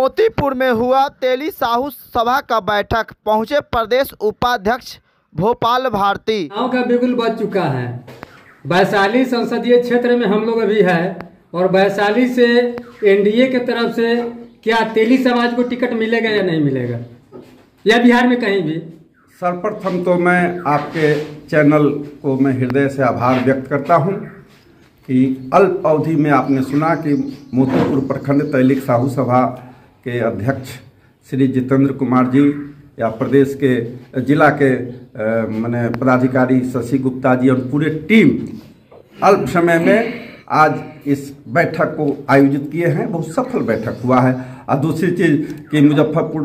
मोतीपुर में हुआ तेली साहू सभा का बैठक, पहुंचे प्रदेश उपाध्यक्ष भोपाल भारती। गाँव का बिगुल बज चुका है। वैशाली संसदीय क्षेत्र में हम लोग अभी है और वैशाली से एनडीए के तरफ से क्या तेली समाज को टिकट मिलेगा या नहीं मिलेगा, या बिहार में कहीं भी? सर्वप्रथम तो मैं आपके चैनल को मैं हृदय से आभार व्यक्त करता हूं कि अल्प अवधि में आपने सुना कि मोतीपुर प्रखंड तैलिक साहू सभा के अध्यक्ष श्री जितेंद्र कुमार जी या प्रदेश के जिला के माने पदाधिकारी शशि गुप्ता जी और पूरे टीम अल्प समय में आज इस बैठक को आयोजित किए हैं। बहुत सफल बैठक हुआ है। और दूसरी चीज़ कि मुजफ्फरपुर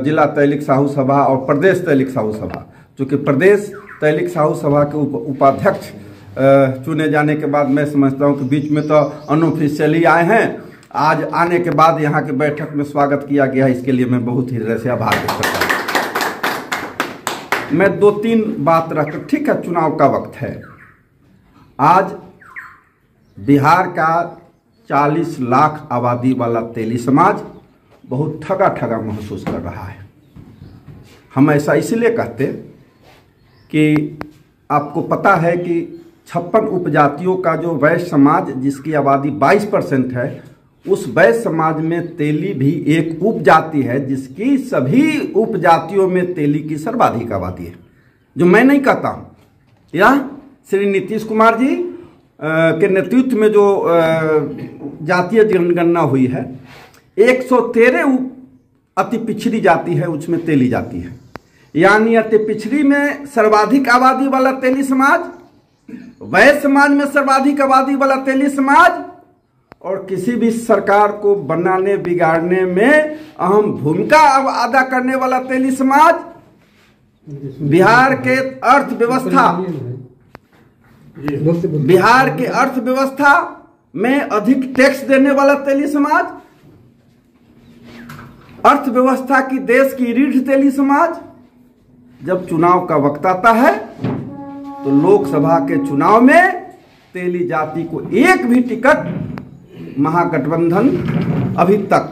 जिला तैलिक साहू सभा और प्रदेश तैलिक साहू सभा, चूँकि प्रदेश तैलिक साहू सभा के उपाध्यक्ष चुने जाने के बाद मैं समझता हूँ कि बीच में तो अनऑफिशियली आए हैं, आज आने के बाद यहाँ के बैठक में स्वागत किया गया, इसके लिए मैं बहुत हृदय से आभार व्यक्त करता हूँ। मैं 2-3 बात रखकर, ठीक है, चुनाव का वक्त है। आज बिहार का 40 लाख आबादी वाला तेली समाज बहुत ठगा ठगा महसूस कर रहा है। हम ऐसा इसलिए कहते कि आपको पता है कि 56 उपजातियों का जो वैश्य समाज जिसकी आबादी 22% है, उस वैश्य समाज में तेली भी एक उपजाति है जिसकी सभी उपजातियों में तेली की सर्वाधिक आबादी है। जो मैं नहीं कहता हूँ, यह श्री नीतीश कुमार जी के नेतृत्व में जो जातीय जनगणना हुई है, 113 अति पिछड़ी जाति है, उसमें तेली जाति है। यानी अति पिछड़ी में सर्वाधिक आबादी वाला तेली समाज, वैश्य समाज में सर्वाधिक आबादी वाला तेली समाज, और किसी भी सरकार को बनाने बिगाड़ने में अहम भूमिका अदा करने वाला तेली समाज, बिहार के अर्थव्यवस्था में अधिक टैक्स देने वाला तेली समाज, अर्थव्यवस्था की देश की रीढ़ तेली समाज। जब चुनाव का वक्त आता है तो लोकसभा के चुनाव में तेली जाति को एक भी टिकट महागठबंधन अभी तक,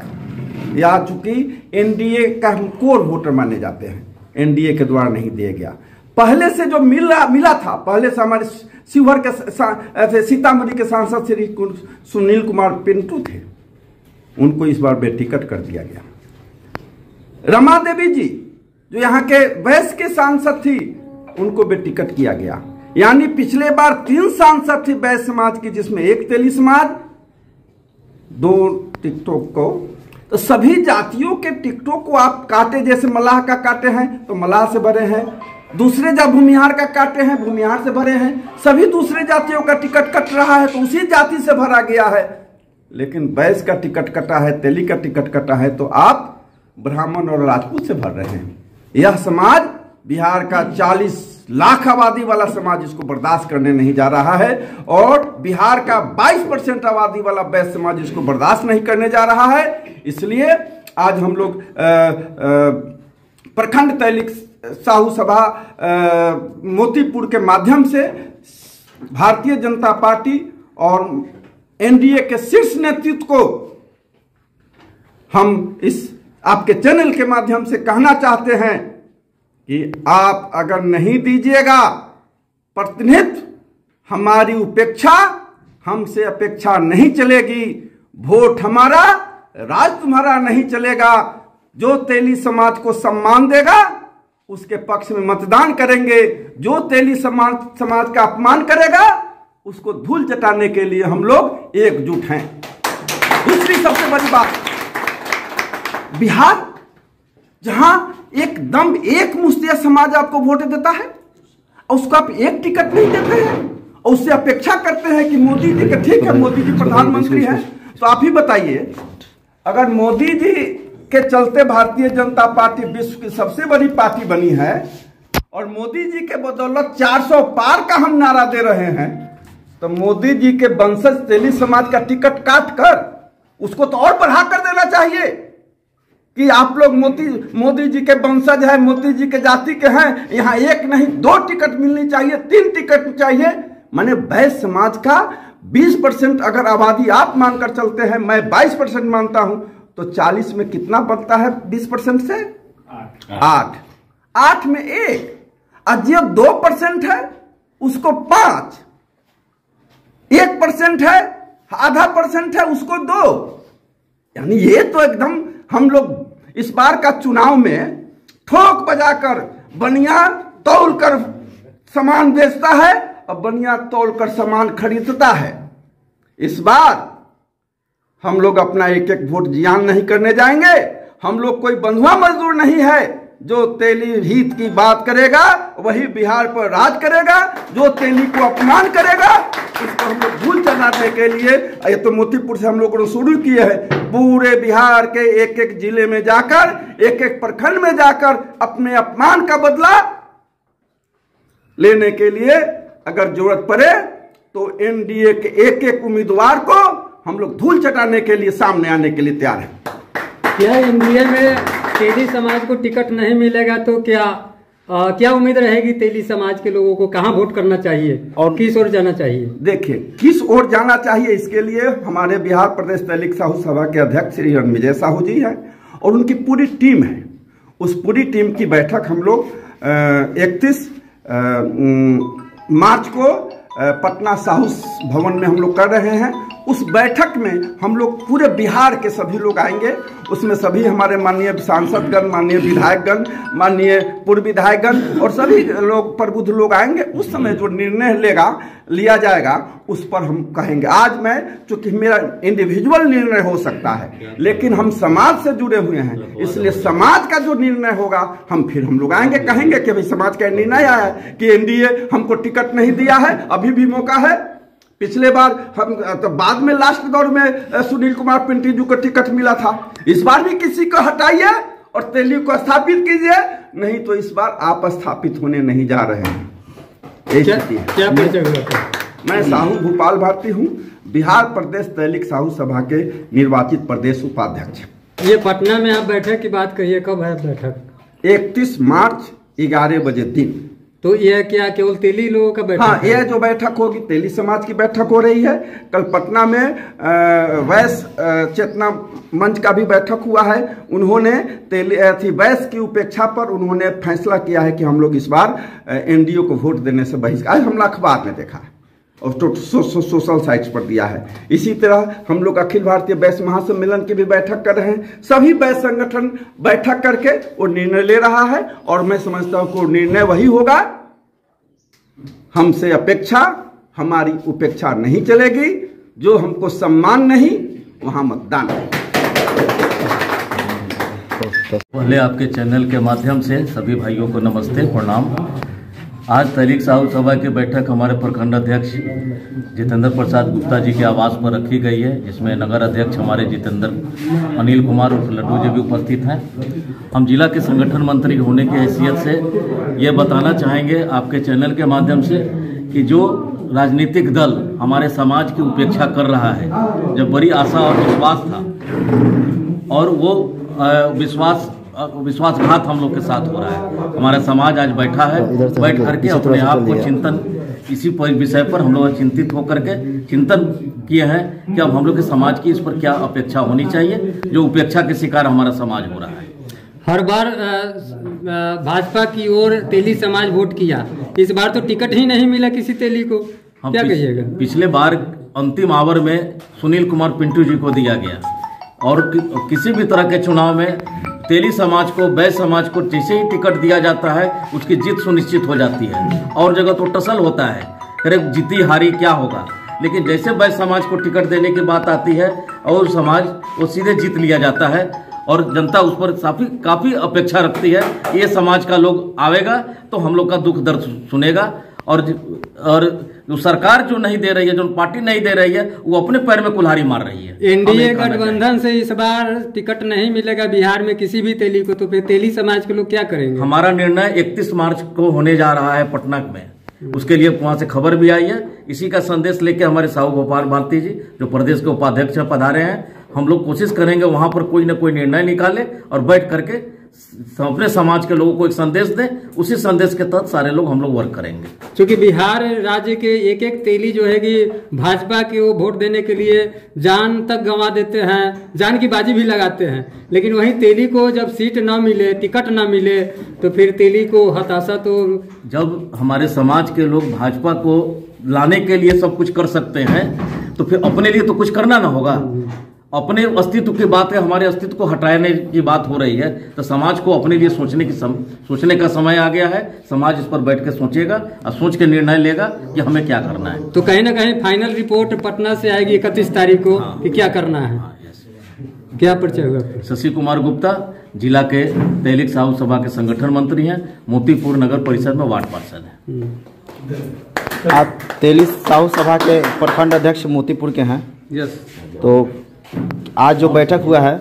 या चूंकि एनडीए का कोर वोटर माने जाते हैं, एनडीए के द्वारा नहीं दिया गया। पहले से जो मिला था, पहले से हमारे शिवहर के सीतामढ़ी के सांसद श्री सुनील कुमार पिंटू थे, उनको इस बार बेटिकट कर दिया गया। रमा देवी जी जो यहाँ के वैश्य के सांसद थी, उनको बेटिकट किया गया। यानी पिछले बार 3 सांसद थी वैश्य समाज की, जिसमें एक तेली समाज, 2 टिकटों को। तो सभी जातियों के टिकटों को आप काटे, जैसे मलाह का काटे हैं तो मलाह से भरे हैं, दूसरे जब भूमिहार का काटे हैं भूमिहार से भरे हैं, सभी दूसरे जातियों का टिकट कट रहा है तो उसी जाति से भरा गया है। लेकिन वैश्य का टिकट कटा है, तेली का टिकट कटा है तो आप ब्राह्मण और राजपूत से भर रहे हैं। यह समाज बिहार का 40 लाख आबादी वाला समाज इसको बर्दाश्त करने नहीं जा रहा है, और बिहार का 22% आबादी वाला वैश्य समाज इसको बर्दाश्त नहीं करने जा रहा है। इसलिए आज हम लोग प्रखंड तैलिक साहू सभा मोतीपुर के माध्यम से भारतीय जनता पार्टी और एनडीए के शीर्ष नेतृत्व को हम इस आपके चैनल के माध्यम से कहना चाहते हैं कि आप अगर नहीं दीजिएगा प्रतिनिधित्व, हमारी उपेक्षा, हमसे अपेक्षा नहीं चलेगी, वोट हमारा, राज तुम्हारा नहीं चलेगा। जो तेली समाज को सम्मान देगा उसके पक्ष में मतदान करेंगे, जो तेली समाज का अपमान करेगा उसको धूल चटाने के लिए हम लोग एकजुट हैं। दूसरी सबसे बड़ी बात, बिहार जहां एकदम एक मुश्तिया समाज आपको वोट देता है और उसको आप एक टिकट नहीं देते हैं और उससे अपेक्षा करते हैं कि मोदी जी के, ठीक है मोदी जी प्रधानमंत्री हैं, तो आप ही बताइए, अगर मोदी जी के चलते भारतीय जनता पार्टी विश्व की सबसे बड़ी पार्टी बनी है और मोदी जी के बदौलत 400 पार का हम नारा दे रहे हैं, तो मोदी जी के वंशज तेली समाज का टिकट काट कर उसको तो और बढ़ा कर देना चाहिए कि आप लोग मोदी जी के वंशज है, मोदी जी के जाति के हैं, यहाँ एक नहीं 2 टिकट मिलनी चाहिए, 3 टिकट चाहिए। माने वैश्य समाज का 20% अगर आबादी आप मानकर चलते हैं, मैं 22% मानता हूं, तो 40 में कितना बनता है 20% से? 8। 8 में 1, और जो 2% है उसको 5, 1% है, आधा % है उसको 2। यानी ये तो एकदम हम लोग इस बार का चुनाव में ठोक बजाकर बनिया तौल कर सामान बेचता है और बनिया तौल कर सामान खरीदता है। इस बार हम लोग अपना एक एक वोट जियान नहीं करने जाएंगे। हम लोग कोई बंधुआ मजदूर नहीं है जो तेली हित की बात करेगा वही बिहार पर राज करेगा। जो तेली को अपमान करेगा उसको हम लोग धूल चलाने के लिए, ये तो मोतीपुर से हम लोगों ने शुरू किए हैं, पूरे बिहार के एक एक जिले में जाकर, एक एक प्रखंड में जाकर अपने अपमान का बदला लेने के लिए अगर जरूरत पड़े तो एनडीए के एक एक उम्मीदवार को हम लोग धूल चटाने के लिए सामने आने के लिए तैयार हैं। क्या एनडीए में तेली समाज को टिकट नहीं मिलेगा तो क्या उम्मीद रहेगी तेली समाज के लोगों को? कहां वोट करना चाहिए और किस ओर जाना चाहिए? देखिए, किस ओर जाना चाहिए इसके लिए हमारे बिहार प्रदेश तैलिक साहू सभा के अध्यक्ष श्री रणविजय साहू जी हैं और उनकी पूरी टीम है। उस पूरी टीम की बैठक हम लोग 31 मार्च को पटना साहू भवन में हम लोग कर रहे हैं। उस बैठक में हम लोग पूरे बिहार के सभी लोग आएंगे। उसमें सभी हमारे माननीय सांसदगण, माननीय विधायकगण, माननीय पूर्व विधायकगण और सभी लोग प्रबुद्ध लोग आएंगे। उस समय जो निर्णय लिया जाएगा उस पर हम कहेंगे। आज मैं, चूंकि मेरा इंडिविजुअल निर्णय हो सकता है लेकिन हम समाज से जुड़े हुए हैं, इसलिए समाज का जो निर्णय होगा हम लोग आएंगे, कहेंगे कि भाई समाज का निर्णय आया है कि एनडीए हमको टिकट नहीं दिया है, अभी भी मौका है। पिछले बार हम तो बाद में लास्ट दौर में सुनील कुमार पिंटू जी को टिकट मिला था। इस बार भी किसी को हटाइए और तेली को स्थापित कीजिए, नहीं तो इस बार आप स्थापित होने नहीं जा रहे हैं। क्या परिचय हुआ? मैं साहू भूपाल भारती हूँ, बिहार प्रदेश तैलिक साहू सभा के निर्वाचित प्रदेश उपाध्यक्ष। ये पटना में आप बैठक की बात करिए, कब है बैठक? 31 मार्च 11 बजे दिन। तो यह क्या केवल तेली लोगों का बैठक? हाँ, यह जो बैठक होगी तेली समाज की बैठक हो रही है। कल पटना में वैश्य चेतना मंच का भी बैठक हुआ है। उन्होंने वैश्य की उपेक्षा पर उन्होंने फैसला किया है कि हम लोग इस बार एनडीए को वोट देने से बहिष्कार। हमने अखबार में देखा है और सोशल साइट्स पर दिया है। इसी तरह हम लोग अखिल भारतीय वैश्य महासम्मेलन की भी बैठक कर रहे हैं। सभी वैश्य संगठन बैठक करके वो निर्णय ले रहा है और मैं समझता हूँ कि निर्णय वही होगा। हमसे अपेक्षा, हमारी उपेक्षा नहीं चलेगी। जो हमको सम्मान नहीं, वहां मतदान नहीं। पहले आपके चैनल के माध्यम से सभी भाइयों को नमस्ते, प्रणाम। आज तैलिक साहू सभा की बैठक हमारे प्रखंड अध्यक्ष जितेंद्र प्रसाद गुप्ता जी के आवास पर रखी गई है, जिसमें नगर अध्यक्ष हमारे जितेंद्र अनिल कुमार और लड्डू जी भी उपस्थित हैं। हम जिला के संगठन मंत्री होने की हैसियत से ये बताना चाहेंगे आपके चैनल के माध्यम से कि जो राजनीतिक दल हमारे समाज की उपेक्षा कर रहा है, जब बड़ी आशा और विश्वास था और वो विश्वासघात हम लोग के साथ हो रहा है। हमारा समाज आज बैठा है, बैठ करके अपने आप को चिंतन, इसी विषय पर हम लोग चिंतित होकर के चिंतन किए हैं कि अब हम लोग के समाज की इस पर क्या अपेक्षा होनी चाहिए, जो उपेक्षा के शिकार हमारा समाज हो रहा है। हर बार भाजपा की ओर तेली समाज वोट किया, इस बार तो टिकट ही नहीं मिला किसी तेली को, क्या कहिएगा? पिछले बार अंतिम आवर में सुनील कुमार पिंटू जी को दिया गया और किसी भी तरह के चुनाव में तेली समाज को, वैश्य समाज को जैसे ही टिकट दिया जाता है उसकी जीत सुनिश्चित हो जाती है। और जगह तो टसल होता है, अरे जीती हारी क्या होगा, लेकिन जैसे वैश्य समाज को टिकट देने की बात आती है और समाज वो सीधे जीत लिया जाता है और जनता उस पर काफ़ी अपेक्षा रखती है कि ये समाज का लोग आवेगा तो हम लोग का दुख दर्द सुनेगा। और जो सरकार जो नहीं दे रही है, जो पार्टी नहीं दे रही है, वो अपने पैर में कुल्हाड़ी मार रही है। एनडीए गठबंधन से इस बार टिकट नहीं मिलेगा बिहार में किसी भी तेली को, तो फिर तेली समाज के लोग क्या करेंगे? हमारा निर्णय 31 मार्च को होने जा रहा है पटना में, उसके लिए वहां से खबर भी आई है। इसी का संदेश लेके हमारे साहू भूपाल भारती जी जो प्रदेश के उपाध्यक्ष पधारे हैं, हम लोग कोशिश करेंगे वहां पर कोई ना कोई निर्णय निकाले और बैठ करके अपने समाज के लोगों को एक संदेश दें, उसी संदेश के तहत सारे लोग हम लोग वर्क करेंगे। क्योंकि बिहार राज्य के एक एक तेली जो है कि भाजपा के वो वोट देने के लिए जान तक गंवा देते हैं, जान की बाजी भी लगाते हैं, लेकिन वहीं तेली को जब सीट ना मिले, टिकट ना मिले, तो फिर तेली को हताशा। तो जब हमारे समाज के लोग भाजपा को लाने के लिए सब कुछ कर सकते हैं तो फिर अपने लिए तो कुछ करना ना होगा। अपने अस्तित्व की बात है, हमारे अस्तित्व को हटाने की बात हो रही है, तो समाज को अपने लिए सोचने का समय आ गया है। समाज इस पर बैठ के सोचेगा और सोच के निर्णय लेगा कि हमें क्या करना है। तो कहीं ना कहीं फाइनल रिपोर्ट पटना से आएगी 31 तारीख को कि क्या करना है। क्या परिचय हुआ? शशि कुमार गुप्ता, जिला के तेलिक साहू सभा के संगठन मंत्री हैं, मोतीपुर नगर परिषद में वार्ड पार्षद हैं। आप तेली साहू सभा के प्रखंड अध्यक्ष मोतीपुर के हैं। यस। तो आज जो बैठक हुआ है,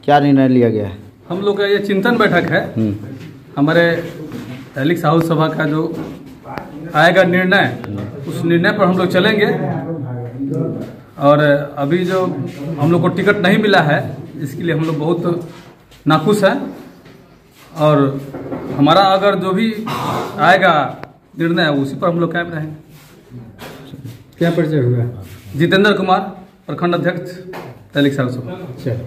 क्या निर्णय लिया गया है? हम लोग का ये चिंतन बैठक है। हमारे तेलिक साहू सभा का जो आएगा निर्णय, उस निर्णय पर हम लोग चलेंगे। और अभी जो हम लोग को टिकट नहीं मिला है, इसके लिए हम लोग बहुत नाखुश हैं। और हमारा अगर जो भी आएगा निर्णय, उसी पर हम लोग कायम रहेंगे। क्या परिचय हुआ? जितेंद्र कुमार, प्रखंड अध्यक्ष तेलिक साहू सभा। चलो।